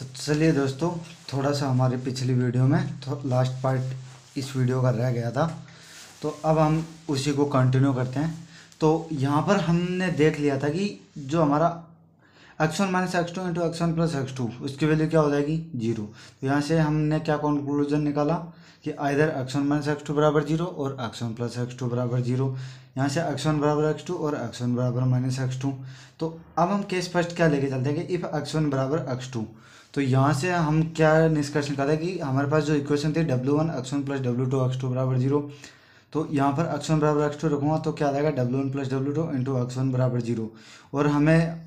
तो चलिए दोस्तों, थोड़ा सा हमारे पिछली वीडियो में लास्ट पार्ट इस वीडियो का रह गया था, तो अब हम उसी को कंटिन्यू करते हैं। तो यहाँ पर हमने देख लिया था कि जो हमारा x1 minus x two into x one plus x two, उसकी वैल्यू क्या हो जाएगी, जीरो। तो यहाँ से हमने क्या कंक्लूजन निकाला कि either x1 minus x two बराबर जीरो और x1 प्लस एक्स टू बराबर जीरो। यहाँ से x1 बराबर एक्स टू और x1 बराबर माइनस एक्स टू। तो अब हम केस फर्स्ट क्या लेके चलते हैं कि इफ़ x1 बराबर एक्स टू, तो यहाँ से हम क्या निष्कर्ष निकाला कि हमारे पास जो इक्वेशन थी W1 x1 plus W2 x2 बराबर जीरो। तो यहाँ पर x1 बराबर x2 रखूँगा तो क्या आ जाएगा W1 plus W2 into x1 बराबर जीरो। और हमें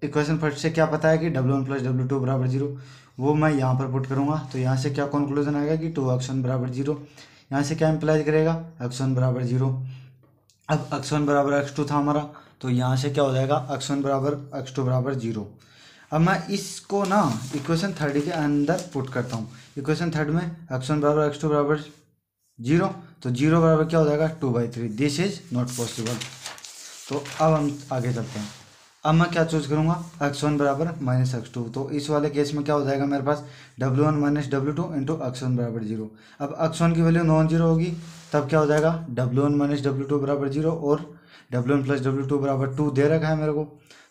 इक्वेशन फर्स्ट से क्या पता है कि W1 प्लस W2 बराबर जीरो, वो मैं यहाँ पर पुट करूँगा। तो यहाँ से क्या कंक्लूजन आएगा कि 2x1 बराबर जीरो। यहाँ से क्या इम्प्लाई करेगा, x1 बराबर जीरो। अब x1 बराबर x2 था हमारा, तो यहाँ से क्या हो जाएगा, x1 बराबर x2 बराबर जीरो। अब मैं इसको ना इक्वेशन थर्ड के अंदर पुट करता हूँ। इक्वेशन थर्ड में x1 बराबर x2 बराबर जीरो, तो जीरो बराबर क्या हो जाएगा, 2/3। This is not possible. तो अब हम आगे चलते हैं। अब मैं क्या चूज करूँगा, x1 बराबर माइनस एक्स टू। तो इस वाले केस में क्या हो जाएगा मेरे पास, W1 minus W2 into x1 बराबर जीरो। अब x1 की वैल्यू नॉन जीरो होगी, तब क्या हो जाएगा, W1 माइनस W2 बराबर जीरो और W1 प्लस W2 बराबर 2 दे रखा है मेरे को।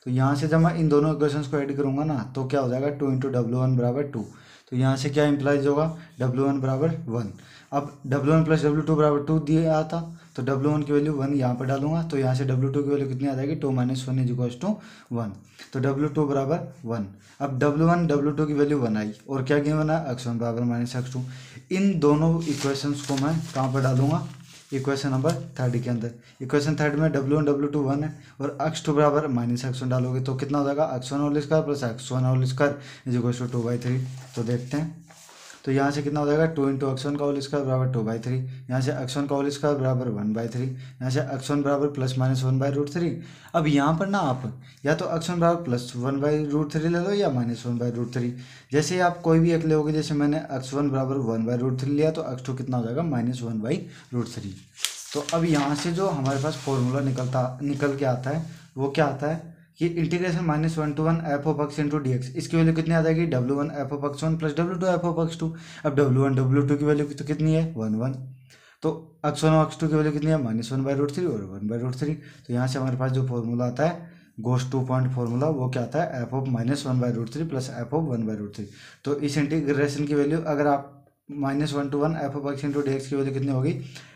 तो यहाँ से जब मैं इन दोनों इक्वेशंस को ऐड करूँगा ना, तो क्या हो जाएगा, 2 इंटू W1 बराबर 2। तो यहाँ से क्या इंप्लाइज होगा, W1 बराबर 1। अब W1 प्लस W2 बराबर 2 दिया था, तो W1 की वैल्यू 1 यहाँ पर डालूंगा। तो यहाँ से W2 की वैल्यू कितनी आ जाएगी, 2 माइनस 1 इज इक्वल्स टू 1। तो W2 बराबर 1। अब W2 की वैल्यू 1 आई, और क्या गिवन है, x1 बराबर माइनस एक्स टू। इन दोनों इक्वेशंस को मैं कहाँ पर डालूंगा, इक्वेशन नंबर थर्ड के अंदर। इक्वेशन थर्ड में W1 W2 1 है और x2 बराबर माइनस एक्स वन डालोगे तो कितना हो जाएगा, x1 whole square plus x1 whole square is equals to 2/3। तो देखते हैं, तो यहाँ से कितना हो जाएगा, 2 इंटू x1 का होल स्क्वायर बराबर 2/3। यहाँ से x1 का होल स्क्वायर बराबर 1/3। यहाँ से x1 बराबर प्लस माइनस 1/√3। अब यहाँ पर ना आप या तो x1 बराबर प्लस 1/√3 ले लो या माइनस 1/√3। जैसे आप कोई भी एक लोगे, जैसे मैंने x1 बराबर 1/√3 लिया, तो x2 कितना हो जाएगा, माइनस 1/√3। तो अब यहाँ से जो हमारे पास फॉर्मूला निकल के आता है, वो क्या आता है कि integration -1 to 1 f of x into D x. इसकी वैल्यू कितनी आ जाएगी, W1 f of x1 plus W2 f of x2। अब W1 W2 की वैल्यू तो कितनी है, 1 1। तो x1 और x2 की वैल्यू कितनी है, -1/√3 और 1/√3। तो यहाँ से हमारे पास जो फॉर्मूला आता है, गोस टू पॉइंट फॉर्मूला, वो क्या आता है, f of -1/√3 plus f of 1/√3। तो इस इंटीग्रेशन की वैल्यू अगर आप -1 to 1 f of x into D x की वैल्यू कितनी होगी,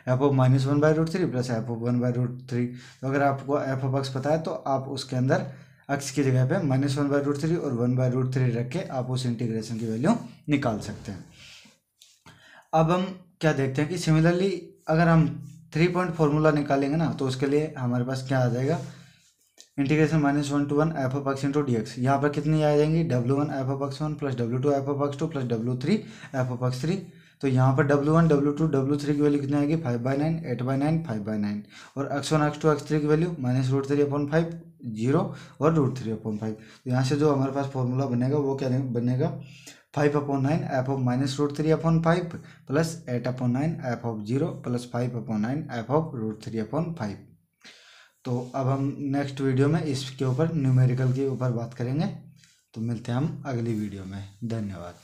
f of -1/√3 plus f of 1/√3। तो अगर आपको f ऑफ x पता है, तो आप उसके अंदर x की जगह पे -1/√3 और 1/√3 रख के आप उस इंटीग्रेशन की वैल्यू निकाल सकते हैं। अब हम क्या देखते हैं कि सिमिलरली अगर हम 3 पॉइंट फॉर्मूला निकालेंगे ना, तो उसके लिए हमारे पास क्या आ जाएगा, integration -1 to 1 f of x into D x. यहाँ पर कितनी आ जाएंगी, W1 f of x1 plus W2 f of x2 plus W3 f of x3। तो यहाँ पर W1 W2 W3 की वैल्यू कितनी आएगी, 5/9 8/9 5/9। और x1 x2 x3 की वैल्यू -√3/5 0 और √3/5। तो यहाँ से जो हमारे पास फॉर्मूला बनेगा वो क्या बनेगा, 5/9 f of -√3/5 plus 8/9 f of 0 plus 5/9 f of √3/5। तो अब हम नेक्स्ट वीडियो में इसके ऊपर न्यूमेरिकल के ऊपर बात करेंगे। तो मिलते हैं हम अगली वीडियो में। धन्यवाद।